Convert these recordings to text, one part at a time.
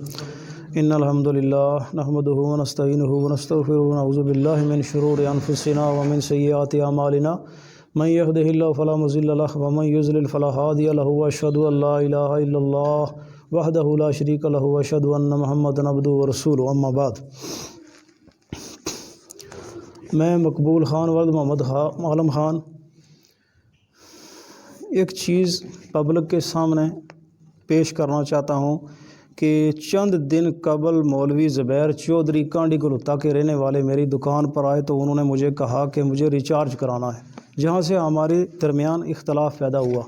إن الحمد لله نحمده ونستعينه ونستغفره ونعوذ بالله من شرور أنفسنا ومن سيئات أعمالنا من يهده الله فلا مضل له ومن يضلل فلا هادي له وأشهد أن لا إله إلا الله وحده لا شريك له وأشهد أن محمدا عبده ورسوله أما بعد۔ میں مقبول خان ولد محمد عالم خان ایک چیز پبلک کے سامنے پیش کرنا چاہتا ہوں کہ چند دن قبل مولوی زبیر چودھری کانڈی گلوتا کے رہنے والے میری دکان پر آئے تو انہوں نے مجھے کہا کہ مجھے ریچارج کرانا ہے، جہاں سے ہمارے درمیان اختلاف پیدا ہوا۔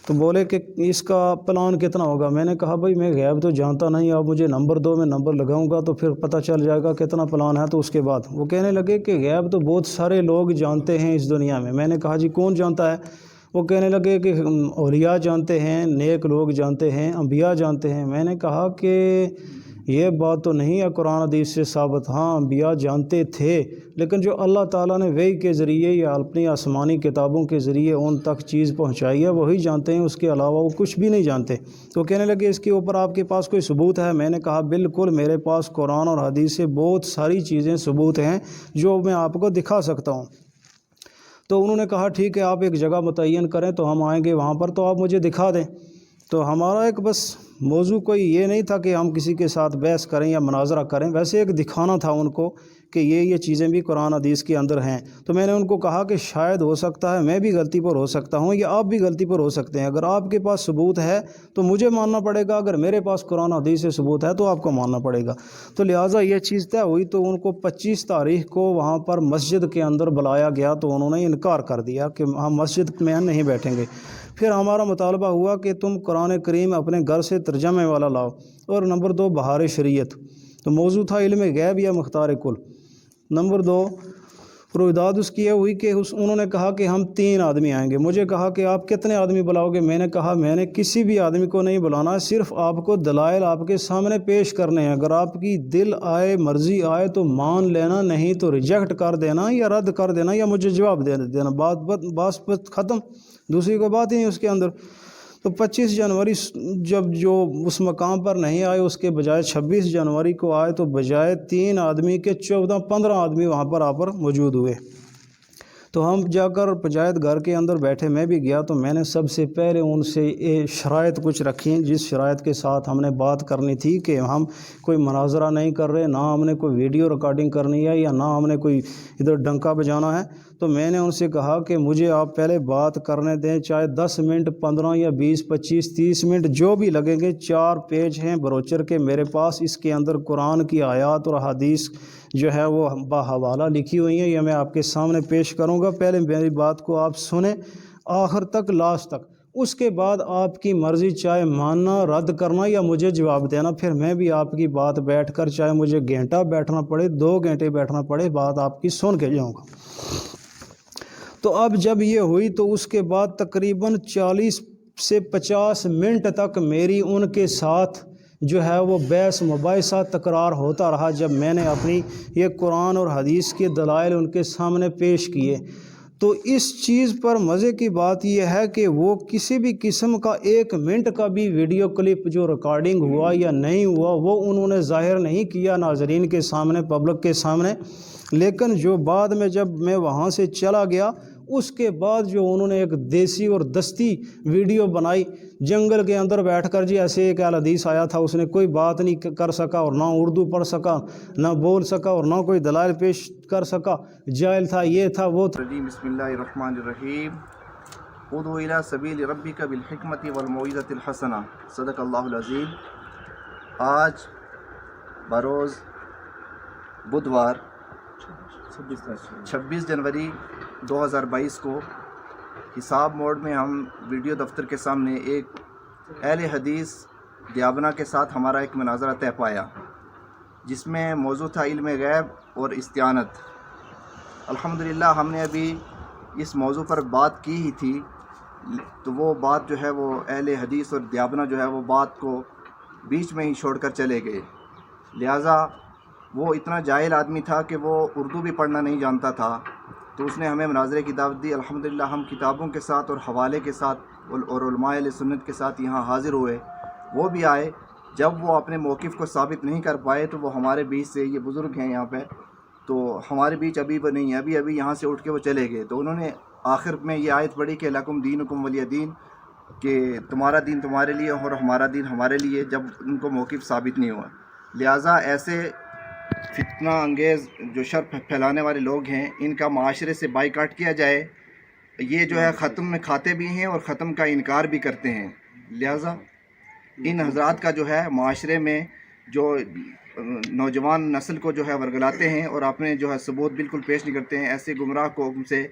تو بولے کہ اس کا پلان کتنا ہوگا؟ میں نے کہا بھائی میں غیب تو جانتا نہیں، آپ مجھے نمبر دو، میں نمبر لگاؤں گا تو پھر پتہ چل جائے گا کتنا پلان ہے۔ تو اس کے بعد وہ کہنے لگے کہ غیب تو بہت سارے لوگ جانتے ہیں اس دنیا میں۔ میں نے کہا جی کون جانتا ہے؟ وہ کہنے لگے کہ اولیاء جانتے ہیں، نیک لوگ جانتے ہیں، انبیاء جانتے ہیں۔ میں نے کہا کہ یہ بات تو نہیں ہے قرآن حدیث سے ثابت۔ ہاں انبیاء جانتے تھے، لیکن جو اللہ تعالیٰ نے وحی کے ذریعے یا اپنی آسمانی کتابوں کے ذریعے ان تک چیز پہنچائی ہے وہی جانتے ہیں، اس کے علاوہ وہ کچھ بھی نہیں جانتے۔ تو کہنے لگے اس کے اوپر آپ کے پاس کوئی ثبوت ہے؟ میں نے کہا بالکل، میرے پاس قرآن اور حدیث سے بہت ساری چیزیں ثبوت ہیں جو میں آپ کو دکھا سکتا ہوں۔ تو انہوں نے کہا ٹھیک ہے، آپ ایک جگہ متعین کریں تو ہم آئیں گے وہاں پر، تو آپ مجھے دکھا دیں۔ تو ہمارا ایک بس موضوع کوئی یہ نہیں تھا کہ ہم کسی کے ساتھ بحث کریں یا مناظرہ کریں، ویسے ایک دکھانا تھا ان کو کہ یہ چیزیں بھی قرآن حدیث کے اندر ہیں۔ تو میں نے ان کو کہا کہ شاید ہو سکتا ہے میں بھی غلطی پر ہو سکتا ہوں یا آپ بھی غلطی پر ہو سکتے ہیں۔ اگر آپ کے پاس ثبوت ہے تو مجھے ماننا پڑے گا، اگر میرے پاس قرآن حدیث سے ثبوت ہے تو آپ کو ماننا پڑے گا۔ تو لہٰذا یہ چیز طے ہوئی۔ تو ان کو 25 تاریخ کو وہاں پر مسجد کے اندر بلایا گیا تو انہوں نے انکار کر دیا کہ ہم مسجد میں نہیں بیٹھیں گے۔ پھر ہمارا مطالبہ ہوا کہ تم قرآن کریم اپنے گھر سے ترجمے والا لاؤ، اور نمبر 2 بہار شریعت۔ تو موضوع تھا علم غیب یا مختار کل۔ نمبر 2 رویداد اس کی یہ ہوئی کہ انہوں نے کہا کہ ہم 3 آدمی آئیں گے۔ مجھے کہا کہ آپ کتنے آدمی بلاؤ گے؟ میں نے کہا میں نے کسی بھی آدمی کو نہیں بلانا ہے، صرف آپ کو دلائل آپ کے سامنے پیش کرنے ہیں۔ اگر آپ کی دل آئے، مرضی آئے تو مان لینا، نہیں تو ریجیکٹ کر دینا یا رد کر دینا یا مجھے جواب دے دینا، بات ختم، دوسری کوئی بات ہی نہیں اس کے اندر۔ تو 25 جنوری جب جو اس مقام پر نہیں آئے، اس کے بجائے 26 جنوری کو آئے، تو بجائے 3 آدمی کے 14-15 آدمی وہاں پر موجود ہوئے۔ تو ہم جا کر پنچایت گھر کے اندر بیٹھے، میں بھی گیا۔ تو میں نے سب سے پہلے ان سے شرائط کچھ رکھی، جس شرائط کے ساتھ ہم نے بات کرنی تھی کہ ہم کوئی مناظرہ نہیں کر رہے، نہ ہم نے کوئی ویڈیو ریکارڈنگ کرنی ہے یا نہ ہم نے کوئی ادھر ڈنکا بجانا ہے۔ تو میں نے ان سے کہا کہ مجھے آپ پہلے بات کرنے دیں، چاہے 10 منٹ، 15 یا 20، 25، 30 منٹ جو بھی لگیں گے۔ 4 پیج ہیں بروچر کے میرے پاس، اس کے اندر قرآن کی آیات اور حدیث جو ہے وہ باحوالہ لکھی ہوئی ہیں، یہ میں آپ کے سامنے پیش کروں گا۔ پہلے میری بات کو آپ سنیں آخر تک، لاسٹ تک، اس کے بعد آپ کی مرضی، چاہے ماننا، رد کرنا یا مجھے جواب دینا۔ پھر میں بھی آپ کی بات بیٹھ کر، چاہے مجھے گھنٹہ بیٹھنا پڑے، 2 گھنٹے بیٹھنا پڑے، بات آپ کی سن کے جاؤں گا۔ تو اب جب یہ ہوئی تو اس کے بعد تقریباً 40 سے 50 منٹ تک میری ان کے ساتھ جو ہے وہ بحث مباحثہ تکرار ہوتا رہا، جب میں نے اپنی یہ قرآن اور حدیث کے دلائل ان کے سامنے پیش کیے۔ تو اس چیز پر مزے کی بات یہ ہے کہ وہ کسی بھی قسم کا 1 منٹ کا بھی ویڈیو کلپ جو ریکارڈنگ ہوا یا نہیں ہوا وہ انہوں نے ظاہر نہیں کیا ناظرین کے سامنے، پبلک کے سامنے۔ لیکن جو بعد میں جب میں وہاں سے چلا گیا، اس کے بعد جو انہوں نے ایک دیسی اور دستی ویڈیو بنائی جنگل کے اندر بیٹھ کر، جی ایسے ایک اہل حدیث آیا تھا، اس نے کوئی بات نہیں کر سکا، اور نہ اردو پڑھ سکا، نہ بول سکا، اور نہ کوئی دلائل پیش کر سکا، جاہل تھا، یہ تھا، وہ تھا۔ بسم اللہ الرحمن الرحیم۔ ادعو الی سبیل ربک بالحکمت والموعظۃ الحسنہ، صدق اللہ العظیم۔ آج بروز بدوار 26 جنوری 2022 کو حساب موڈ میں ہم ویڈیو دفتر کے سامنے ایک اہل حدیث دیابنا کے ساتھ ہمارا ایک مناظرہ طے پایا، جس میں موضوع تھا علم غیب اور استعانت۔ الحمدللہ ہم نے ابھی اس موضوع پر بات کی ہی تھی، تو وہ بات جو ہے وہ اہل حدیث اور دیابنا جو ہے وہ بات کو بیچ میں ہی چھوڑ کر چلے گئے۔ لہٰذا وہ اتنا جاہل آدمی تھا کہ وہ اردو بھی پڑھنا نہیں جانتا تھا، تو اس نے ہمیں مناظرے کی دعوت دی۔ الحمدللہ ہم کتابوں کے ساتھ اور حوالے کے ساتھ اور علماء اہل سنت کے ساتھ یہاں حاضر ہوئے، وہ بھی آئے جب وہ اپنے موقف کو ثابت نہیں کر پائے تو وہ ہمارے بیچ سے، یہ بزرگ ہیں یہاں پہ، تو ہمارے بیچ ابھی وہ نہیں ہے، ابھی یہاں سے اٹھ کے وہ چلے گئے. تو انہوں نے آخر میں یہ آیت پڑھی کہ لکم دینکم ولی دین، کہ تمہارا دین تمہارے لیے اور ہمارا دین ہمارے لیے، جب ان کو موقف ثابت نہیں ہوا. لہٰذا ایسے فتنہ انگیز جو شر پھیلانے والے لوگ ہیں، ان کا معاشرے سے بائیکاٹ کیا جائے. یہ جو ہے ختم میں کھاتے بھی ہیں اور ختم کا انکار بھی کرتے ہیں. لہٰذا ان حضرات کا جو ہے معاشرے میں جو نوجوان نسل کو جو ہے ورگلاتے ہیں اور اپنے جو ہے ثبوت بالکل پیش نہیں کرتے ہیں، ایسے گمراہ قوم سے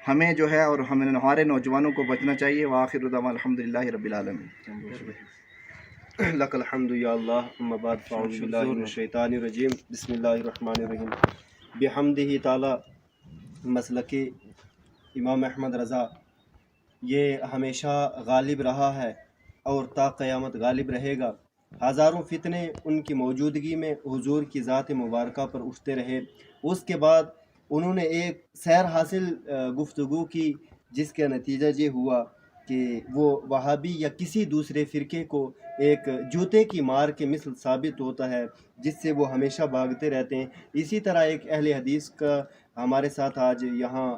ہمیں جو ہے اور ہمارے نوجوانوں کو بچنا چاہیے. وآخر دعوانا الحمدللہ رب العالمین. لک الحمد یا اللہ، اما بعد فاعوذ باللہ من الشیطان الرجیم، بسم اللہ الرحمن الرحیم. بحمدہ تعالی مسلک امام احمد رضا یہ ہمیشہ غالب رہا ہے اور تا قیامت غالب رہے گا. ہزاروں فتنے ان کی موجودگی میں حضور کی ذات مبارکہ پر اٹھتے رہے. اس کے بعد انہوں نے ایک سیر حاصل گفتگو کی، جس کا نتیجہ یہ ہوا کہ وہ وہابی یا کسی دوسرے فرقے کو ایک جوتے کی مار کے مثل ثابت ہوتا ہے، جس سے وہ ہمیشہ بھاگتے رہتے ہیں. اسی طرح ایک اہل حدیث کا ہمارے ساتھ آج یہاں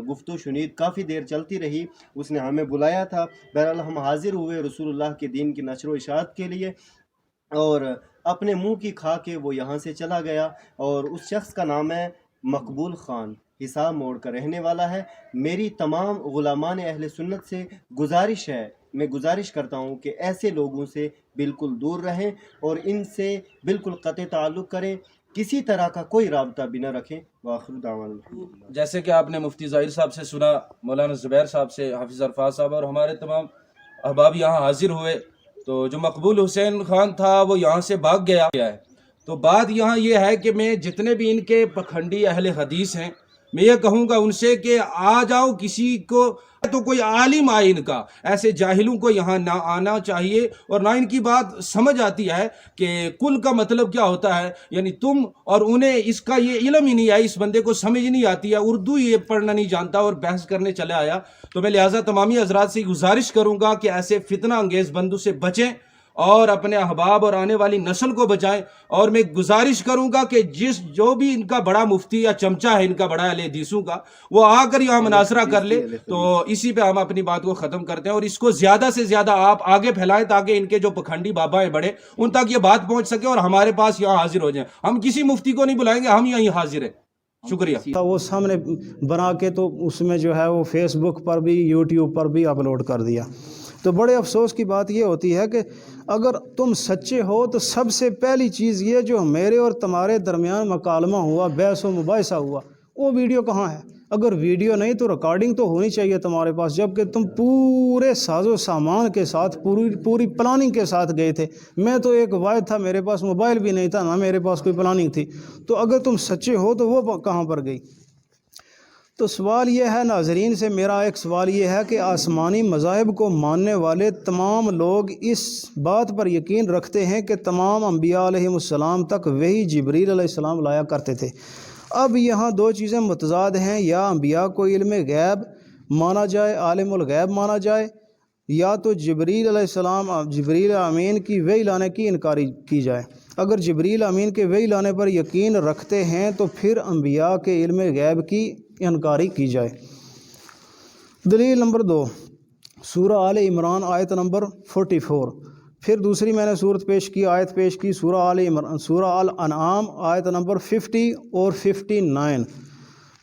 گفتگو شنید کافی دیر چلتی رہی. اس نے ہمیں بلایا تھا، بہرحال ہم حاضر ہوئے رسول اللہ کے دین کی نشر و اشاعت کے لیے، اور اپنے منہ کی کھا کے وہ یہاں سے چلا گیا. اور اس شخص کا نام ہے مقبول خان، حساب موڑ کا رہنے والا ہے. میری تمام غلامان اہل سنت سے گزارش ہے، میں گزارش کرتا ہوں کہ ایسے لوگوں سے بالکل دور رہیں اور ان سے بالکل قطع تعلق کریں، کسی طرح کا کوئی رابطہ بھی نہ رکھیں. وآخر دعوانا. جیسے کہ آپ نے مفتی ظاہر صاحب سے سنا، مولانا زبیر صاحب سے، حافظ عرفات صاحب اور ہمارے تمام احباب یہاں حاضر ہوئے. تو جو مقبول حسین خان تھا وہ یہاں سے بھاگ گیا ہے. تو بات یہاں یہ ہے کہ میں جتنے بھی ان کے پکھنڈی اہل حدیث ہیں، میں یہ کہوں گا ان سے کہ آ جاؤ، کسی کو تو کوئی عالم آئے ان کا، ایسے جاہلوں کو یہاں نہ آنا چاہیے. اور نہ ان کی بات سمجھ آتی ہے کہ کل کا مطلب کیا ہوتا ہے. یعنی تم اور انہیں اس کا یہ علم ہی نہیں ہے، اس بندے کو سمجھ نہیں آتی ہے، اردو یہ پڑھنا نہیں جانتا اور بحث کرنے چلے آیا. تو میں لہٰذا تمامی حضرات سے گزارش کروں گا کہ ایسے فتنہ انگیز بندوں سے بچیں اور اپنے احباب اور آنے والی نسل کو بچائیں. اور میں گزارش کروں گا کہ جو بھی ان کا بڑا مفتی یا چمچہ ہے ان کا بڑا اہل حدیثوں کا، وہ آ کر یہاں مناظرہ کر لے. تو اسی پہ ہم اپنی بات کو ختم کرتے ہیں، اور اس کو زیادہ سے زیادہ آپ آگے پھیلائیں تاکہ ان کے جو پکھنڈی بابا ہیں بڑے، ان تک یہ بات پہنچ سکے اور ہمارے پاس یہاں حاضر ہو جائیں. ہم کسی مفتی کو نہیں بلائیں گے، ہم یہیں حاضر ہیں. شکریہ. وہ سامنے بنا کے تو اس میں جو ہے وہ فیس بک پر بھی یوٹیوب پر بھی اپلوڈ کر دیا. تو بڑے افسوس کی بات یہ ہوتی ہے کہ اگر تم سچے ہو تو سب سے پہلی چیز یہ جو میرے اور تمہارے درمیان مکالمہ ہوا، بحث و مباحثہ ہوا، وہ ویڈیو کہاں ہے؟ اگر ویڈیو نہیں تو ریکارڈنگ تو ہونی چاہیے تمہارے پاس، جبکہ تم پورے ساز و سامان کے ساتھ پوری پلاننگ کے ساتھ گئے تھے. میں تو ایک واحد تھا، میرے پاس موبائل بھی نہیں تھا، نہ میرے پاس کوئی پلاننگ تھی. تو اگر تم سچے ہو تو وہ کہاں پر گئی؟ تو سوال یہ ہے ناظرین سے، میرا ایک سوال یہ ہے کہ آسمانی مذاہب کو ماننے والے تمام لوگ اس بات پر یقین رکھتے ہیں کہ تمام انبیاء علیہ السلام تک وہی جبریل علیہ السلام لایا کرتے تھے. اب یہاں دو چیزیں متضاد ہیں، یا انبیاء کو علم غیب مانا جائے، عالم الغیب مانا جائے، یا تو جبریل علیہ السلام، جبریل امین کی وحی لانے کی انکاری کی جائے. اگر جبریل امین کے وحی لانے پر یقین رکھتے ہیں تو پھر انبیاء کے علم غیب کی انکاری کی جائے. دلیل نمبر 2، سورہ آل عمران آیت نمبر 44. پھر دوسری میں نے آیت پیش کی سورہ آل انعام آیت نمبر 50 اور 59.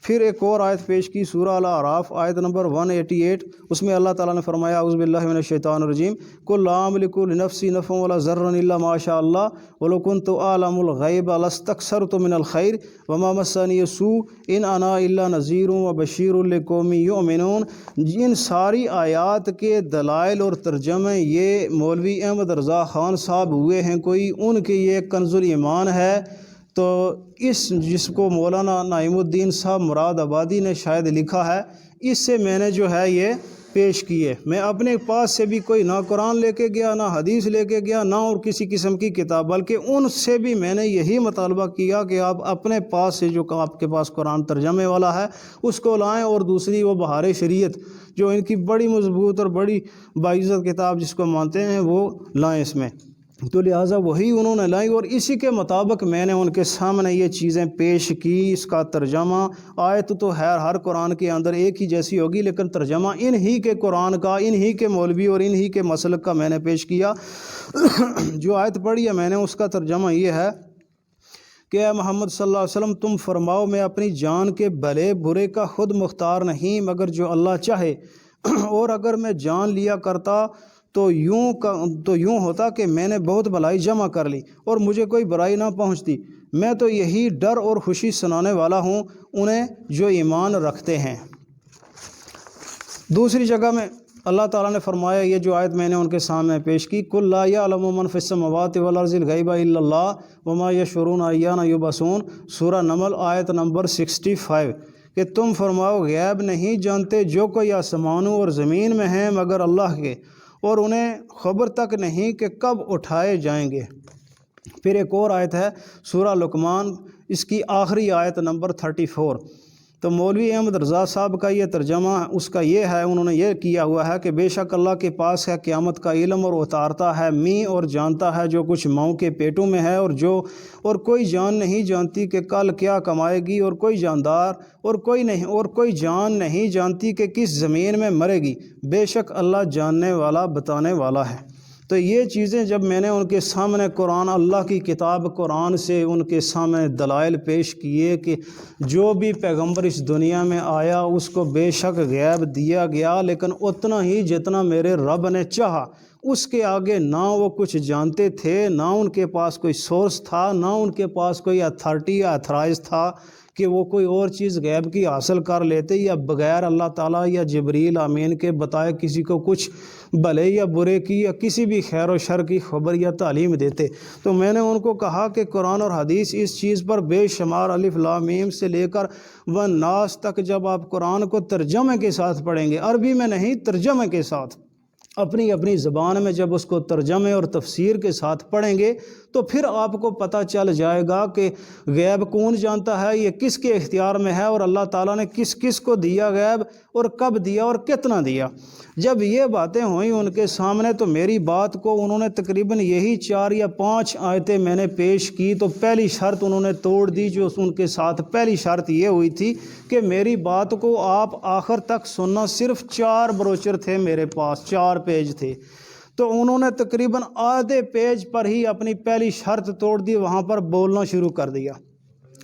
پھر ایک اور آیت پیش کی سورہ الاعراف آیت نمبر 188. اس میں اللہ تعالیٰ نے فرمایا اعوذ باللہ من الشیطان الرجیم قل لا املک لنفسی نفعا ولا ضرا الا ما شاء اللہ ولو کنت اعلم الغیب لاستکثرت من الخیر وما مسنی السوء ان انا الا نذیر وبشیر لقوم یؤمنون. ان ساری آیات کے دلائل اور ترجمے یہ مولوی احمد رضا خان صاحب ہوئے ہیں، کوئی ان کے یہ کنز الایمان ہے. تو جس کو مولانا نعیم الدین صاحب مراد آبادی نے شاید لکھا ہے، اس سے میں نے جو ہے یہ پیش کیے. میں اپنے پاس سے بھی کوئی نہ قرآن لے کے گیا، نہ حدیث لے کے گیا، نہ اور کسی قسم کی کتاب، بلکہ ان سے بھی میں نے یہی مطالبہ کیا کہ آپ اپنے پاس سے جو آپ کے پاس قرآن ترجمے والا ہے اس کو لائیں، اور دوسری وہ بہار شریعت جو ان کی بڑی مضبوط اور بڑی باعزت کتاب جس کو مانتے ہیں وہ لائیں اس میں. تو لہٰذا وہی انہوں نے لائی اور اسی کے مطابق میں نے ان کے سامنے یہ چیزیں پیش کی۔ اس کا ترجمہ آیت تو ہر قرآن کے اندر ایک ہی جیسی ہوگی، لیکن ترجمہ انہی کے قرآن کا، انہی کے مولوی اور انہی کے مسلک کا میں نے پیش کیا۔ جو آیت پڑھی ہے میں نے، اس کا ترجمہ یہ ہے کہ اے محمد صلی اللہ علیہ وسلم تم فرماؤ میں اپنی جان کے بھلے برے کا خود مختار نہیں مگر جو اللہ چاہے، اور اگر میں جان لیا کرتا تو یوں ہوتا کہ میں نے بہت بھلائی جمع کر لی اور مجھے کوئی برائی نہ پہنچتی۔ میں تو یہی ڈر اور خوشی سنانے والا ہوں انہیں جو ایمان رکھتے ہیں۔ دوسری جگہ میں اللہ تعالیٰ نے فرمایا، یہ جو آیت میں نے ان کے سامنے پیش کی، قُل لَا يَعْلَمُ مَنْ فِي السَّمَاوَاتِ وَالْأَرْضِ الْغَيْبَ إِلَّا اللَّهُ وَمَا يَشْعُرُونَ أَيَّانَ يُبْعَثُونَ۔ سورہ نمل آیت نمبر 65، کہ تم فرماؤ غیب نہیں جانتے جو کوئی آسمانوں اور زمین میں ہیں مگر اللہ کے، اور انہیں خبر تک نہیں کہ کب اٹھائے جائیں گے۔ پھر ایک اور آیت ہے سورہ لقمان، اس کی آخری آیت نمبر 34۔ تو مولوی احمد رضا صاحب کا یہ ترجمہ اس کا یہ ہے، انہوں نے یہ کیا ہوا ہے کہ بے شک اللہ کے پاس ہے قیامت کا علم اور اتارتا ہے می اور جانتا ہے جو کچھ ماؤں کے پیٹوں میں ہے، اور کوئی جان نہیں جانتی کہ کل کیا کمائے گی، اور کوئی جاندار اور کوئی جان نہیں جانتی کہ کس زمین میں مرے گی، بے شک اللہ جاننے والا بتانے والا ہے۔ تو یہ چیزیں جب میں نے ان کے سامنے قرآن، اللہ کی کتاب قرآن سے ان کے سامنے دلائل پیش کیے کہ جو بھی پیغمبر اس دنیا میں آیا اس کو بے شک غیب دیا گیا، لیکن اتنا ہی جتنا میرے رب نے چاہا، اس کے آگے نہ وہ کچھ جانتے تھے، نہ ان کے پاس کوئی سورس تھا، نہ ان کے پاس کوئی اتھارٹی یا اتھرائز تھا کہ وہ کوئی اور چیز غیب کی حاصل کر لیتے، یا بغیر اللہ تعالیٰ یا جبریل امین کے بتائے کسی کو کچھ بھلے یا برے کی یا کسی بھی خیر و شر کی خبر یا تعلیم دیتے۔ تو میں نے ان کو کہا کہ قرآن اور حدیث اس چیز پر بے شمار الف لام میم سے لے کر والناس تک جب آپ قرآن کو ترجمے کے ساتھ پڑھیں گے، عربی میں نہیں، ترجمے کے ساتھ، اپنی زبان میں جب اس کو ترجمے اور تفسیر کے ساتھ پڑھیں گے تو پھر آپ کو پتہ چل جائے گا کہ غیب کون جانتا ہے، یہ کس کے اختیار میں ہے، اور اللہ تعالیٰ نے کس کس کو دیا غیب، اور کب دیا اور کتنا دیا۔ جب یہ باتیں ہوئیں ان کے سامنے تو میری بات کو انہوں نے تقریباً یہی 4 یا 5 آیتیں میں نے پیش کی تو پہلی شرط انہوں نے توڑ دی۔ جو ان کے ساتھ پہلی شرط یہ ہوئی تھی کہ میری بات کو آپ آخر تک سننا، صرف 4 بروشر تھے میرے پاس، 4 پیج تھے، تو انہوں نے تقریباً آدھے پیج پر ہی اپنی پہلی شرط توڑ دی، وہاں پر بولنا شروع کر دیا۔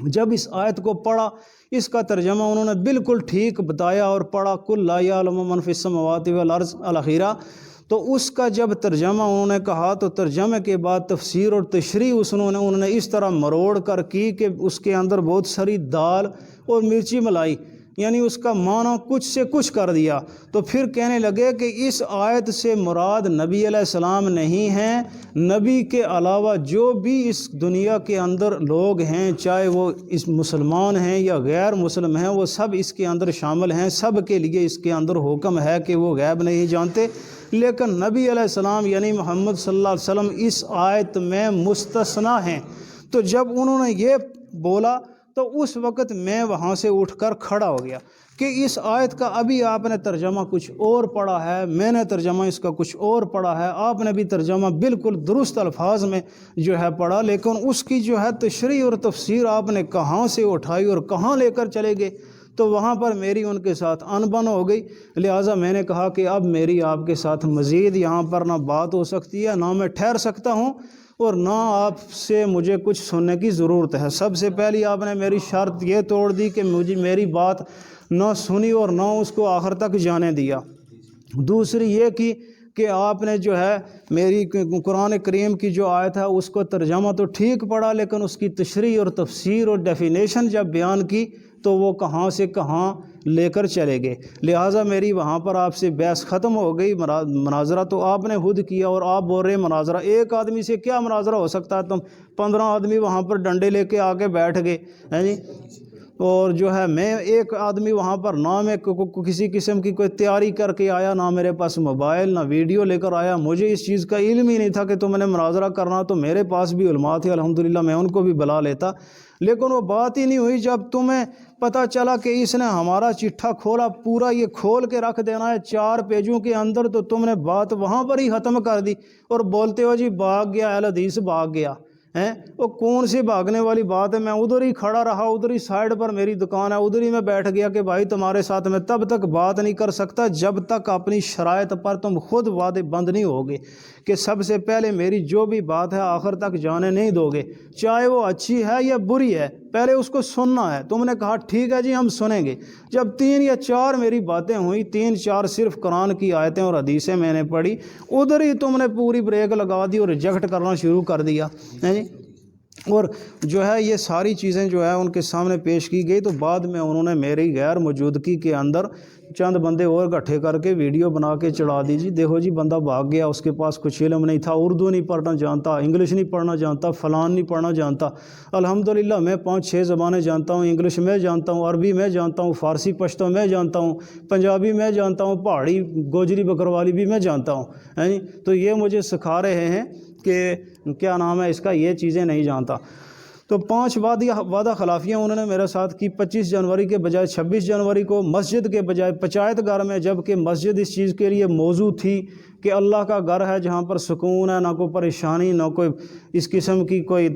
جب اس آیت کو پڑھا، اس کا ترجمہ انہوں نے بالکل ٹھیک بتایا اور پڑھا، قُل لَا يَعْلَمُ مَنْ فِي السَّمَاوَاتِ وَالْأَرْضِ الْأَخِيرَةِ، تو اس کا جب ترجمہ انہوں نے کہا تو ترجمے کے بعد تفسیر اور تشریح انہوں نے اس طرح مروڑ کر کی کہ اس کے اندر بہت ساری دال اور مرچی ملائی، یعنی اس کا معنی کچھ سے کچھ کر دیا۔ تو پھر کہنے لگے کہ اس آیت سے مراد نبی علیہ السلام نہیں ہیں، نبی کے علاوہ جو بھی اس دنیا کے اندر لوگ ہیں، چاہے وہ اس مسلمان ہیں یا غیر مسلم ہیں، وہ سب اس کے اندر شامل ہیں، سب کے لیے اس کے اندر حکم ہے کہ وہ غیب نہیں جانتے، لیکن نبی علیہ السلام یعنی محمد صلی اللہ علیہ وسلم اس آیت میں مستثنیٰ ہیں۔ تو جب انہوں نے یہ بولا تو اس وقت میں وہاں سے اٹھ کر کھڑا ہو گیا کہ اس آیت کا ابھی آپ نے ترجمہ کچھ اور پڑھا ہے، میں نے ترجمہ اس کا کچھ اور پڑھا ہے، آپ نے بھی ترجمہ بالکل درست الفاظ میں جو ہے پڑھا، لیکن اس کی جو ہے تشریح اور تفسیر آپ نے کہاں سے اٹھائی اور کہاں لے کر چلے گئے۔ تو وہاں پر میری ان کے ساتھ انبن ہو گئی، لہٰذا میں نے کہا کہ اب میری آپ کے ساتھ مزید یہاں پر نہ بات ہو سکتی ہے، نہ میں ٹھہر سکتا ہوں، اور نہ آپ سے مجھے کچھ سننے کی ضرورت ہے۔ سب سے پہلی آپ نے میری شرط یہ توڑ دی کہ مجھے میری بات نہ سنی اور نہ اس کو آخر تک جانے دیا۔ دوسری یہ کی کہ آپ نے جو ہے میری قرآن کریم کی جو آیت ہے اس کو ترجمہ تو ٹھیک پڑھا، لیکن اس کی تشریح اور تفسیر اور ڈیفینیشن جب بیان کی تو وہ کہاں سے کہاں لے کر چلے گئے، لہٰذا میری وہاں پر آپ سے بحث ختم ہو گئی۔ مناظرہ تو آپ نے خود کیا، اور آپ بول رہے ہیں مناظرہ، ایک آدمی سے کیا مناظرہ ہو سکتا ہے؟ تم 15 آدمی وہاں پر ڈنڈے لے کے آ کے بیٹھ گئے ہیں جی۔ اور جو ہے میں ایک آدمی وہاں پر نہ میں کسی قسم کی کوئی تیاری کر کے آیا، نہ میرے پاس موبائل، نہ ویڈیو لے کر آیا، مجھے اس چیز کا علم ہی نہیں تھا کہ تو میں نے مناظرہ کرنا، تو میرے پاس بھی علماء تھے الحمدللہ، میں ان کو بھی بلا لیتا، لیکن وہ بات ہی نہیں ہوئی۔ جب تمہیں پتہ چلا کہ اس نے ہمارا چٹھا کھولا، پورا یہ کھول کے رکھ دینا ہے 4 پیجوں کے اندر، تو تم نے بات وہاں پر ہی ختم کر دی اور بولتے ہو جی بھاگ گیا اہل حدیث، بھاگ گیا ہیں۔ وہ کون سی بھاگنے والی بات ہے؟ میں ادھر ہی کھڑا رہا، ادھر ہی سائڈ پر میری دکان ہے، ادھر ہی میں بیٹھ گیا کہ بھائی تمہارے ساتھ میں تب تک بات نہیں کر سکتا جب تک اپنی شرائط پر تم خود وعدے بند نہیں ہوگے کہ سب سے پہلے میری جو بھی بات ہے آخر تک جانے نہیں دو گے، چاہے وہ اچھی ہے یا بری ہے، پہلے اس کو سننا ہے۔ تم نے کہا ٹھیک ہے جی ہم سنیں گے۔ جب 3 یا 4 میری باتیں ہوئیں، 3-4 صرف قرآن کی آیتیں اور حدیثیں میں نے پڑھی، ادھر ہی تم نے پوری بریک لگا دی اور ریجیکٹ کرنا شروع کر دیا ہے جی۔ اور جو ہے یہ ساری چیزیں جو ہے ان کے سامنے پیش کی گئی، تو بعد میں انہوں نے میری غیر موجودگی کے اندر چند بندے اور اکٹھے کر کے ویڈیو بنا کے چڑھا دی، جی دیکھو جی بندہ بھاگ گیا، اس کے پاس کچھ علم نہیں تھا، اردو نہیں پڑھنا جانتا، انگلش نہیں پڑھنا جانتا، فلان نہیں پڑھنا جانتا۔ الحمدللہ میں 5-6 زبانیں جانتا ہوں، انگلش میں جانتا ہوں، عربی میں جانتا ہوں، فارسی پشتو میں جانتا ہوں، پنجابی میں جانتا ہوں، پہاڑی گوجری بکروالی بھی میں جانتا ہوں، تو یہ مجھے سکھا رہے ہیں کہ کیا نام ہے اس کا، یہ چیزیں نہیں جانتا۔ تو 5 وعدہ خلافیاں انہوں نے میرے ساتھ کی، 25 جنوری کے بجائے 26 جنوری کو، مسجد کے بجائے پنچایت گھر میں، جبکہ مسجد اس چیز کے لیے موضوع تھی کہ اللہ کا گھر ہے جہاں پر سکون ہے، نہ کوئی پریشانی، نہ کوئی اس قسم کی کوئی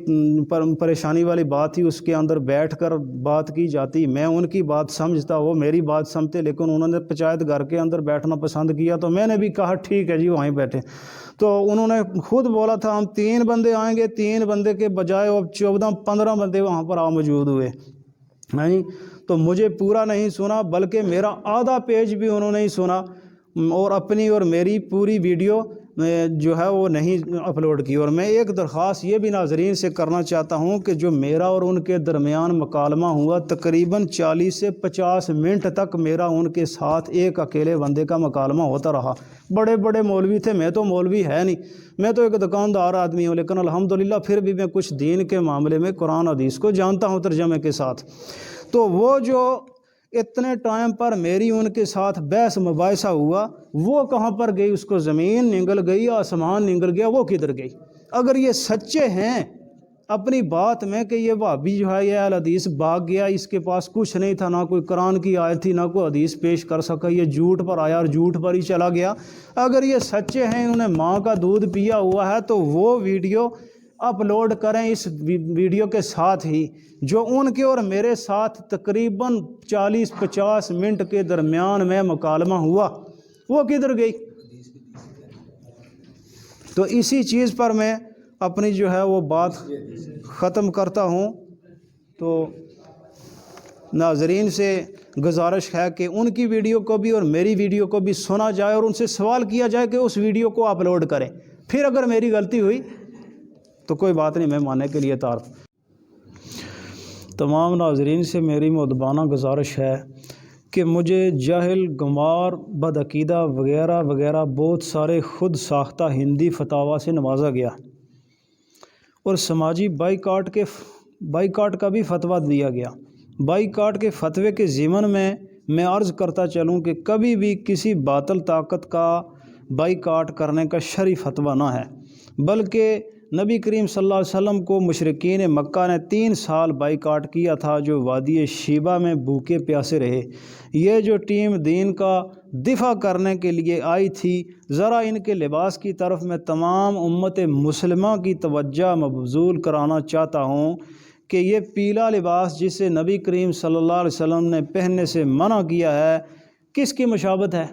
پریشانی والی بات تھی، اس کے اندر بیٹھ کر بات کی جاتی۔ میں ان کی بات سمجھتا، وہ میری بات سمجھتے، لیکن انہوں نے پنچایت گھر کے اندر بیٹھنا پسند کیا، تو میں نے بھی کہا ٹھیک ہے جی وہیں بیٹھے۔ تو انہوں نے خود بولا تھا ہم 3 بندے آئیں گے، 3 بندے کے بجائے اب 14-15 بندے وہاں پر موجود ہوئے ہیں۔ تو مجھے پورا نہیں سنا، بلکہ میرا آدھا پیج بھی انہوں نے نہیں سنا، اور اپنی اور میری پوری ویڈیو جو ہے وہ نہیں اپلوڈ کی۔ اور میں ایک درخواست یہ بھی ناظرین سے کرنا چاہتا ہوں کہ جو میرا اور ان کے درمیان مکالمہ ہوا، تقریباً 40 سے 50 منٹ تک میرا ان کے ساتھ ایک اکیلے بندے کا مکالمہ ہوتا رہا۔ بڑے بڑے مولوی تھے، میں تو مولوی ہے نہیں، میں تو ایک دکاندار آدمی ہوں، لیکن الحمدللہ پھر بھی میں کچھ دین کے معاملے میں قرآن حدیث کو جانتا ہوں ترجمے کے ساتھ۔ تو وہ جو اتنے ٹائم پر میری ان کے ساتھ بحث مباحثہ ہوا، وہ کہاں پر گئی؟ اس کو زمین نگل گئی، آسمان نگل گیا، وہ کدھر گئی؟ اگر یہ سچے ہیں اپنی بات میں کہ یہ وہابی جو ہے یہ اہل حدیث بھاگ گیا، اس کے پاس کچھ نہیں تھا، نہ کوئی قرآن کی آیت تھی، نہ کوئی حدیث پیش کر سکا، یہ جھوٹ پر آیا اور جھوٹ پر ہی چلا گیا، اگر یہ سچے ہیں انہوں نے ماں کا دودھ پیا ہوا ہے، تو وہ ویڈیو اپلوڈ کریں اس ویڈیو کے ساتھ ہی، جو ان کے اور میرے ساتھ تقریباً 40-50 منٹ کے درمیان میں مکالمہ ہوا، وہ کدھر گئی؟ تو اسی چیز پر میں اپنی جو ہے وہ بات ختم کرتا ہوں۔ تو ناظرین سے گزارش ہے کہ ان کی ویڈیو کو بھی اور میری ویڈیو کو بھی سنا جائے، اور ان سے سوال کیا جائے کہ اس ویڈیو کو اپلوڈ کریں، پھر اگر میری غلطی ہوئی تو کوئی بات نہیں، میں ماننے کے لیے تیار ہوں۔ تمام ناظرین سے میری مؤدبانہ گزارش ہے کہ مجھے جاہل، گنوار، بدعقیدہ وغیرہ وغیرہ بہت سارے خود ساختہ ہندی فتاویٰ سے نوازا گیا، اور سماجی بائیکاٹ کا بھی فتویٰ دیا گیا۔ بائیکاٹ کے فتوے کے ضمن میں عرض کرتا چلوں کہ کبھی بھی کسی باطل طاقت کا بائیکاٹ کرنے کا شرعی فتویٰ نہ ہے، بلکہ نبی کریم صلی اللہ علیہ وسلم کو مشرکین مکہ نے 3 سال بائیکاٹ کیا تھا، جو وادی شیبہ میں بھوکے پیاسے رہے۔ یہ جو ٹیم دین کا دفاع کرنے کے لیے آئی تھی، ذرا ان کے لباس کی طرف میں تمام امت مسلمہ کی توجہ مبذول کرانا چاہتا ہوں کہ یہ پیلا لباس جسے نبی کریم صلی اللہ علیہ وسلم نے پہننے سے منع کیا ہے، کس کی مشابہت ہے؟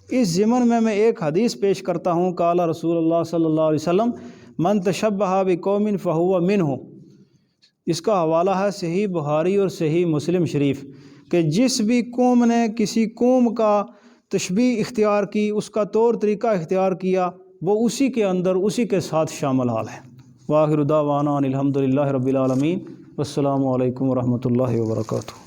اس ضمن میں ایک حدیث پیش کرتا ہوں، قال رسول اللہ صلی اللہ علیہ وسلم من تشبہ بقوم فہو منہ۔ اس کا حوالہ ہے صحیح بخاری اور صحیح مسلم شریف، کہ جس بھی قوم نے کسی قوم کا تشبیہ اختیار کی، اس کا طور طریقہ اختیار کیا، وہ اسی کے اندر اسی کے ساتھ شامل حال ہے۔ وآخر دعوانا الحمد للہ رب العالمین، والسلام علیکم ورحمۃ اللہ وبرکاتہ۔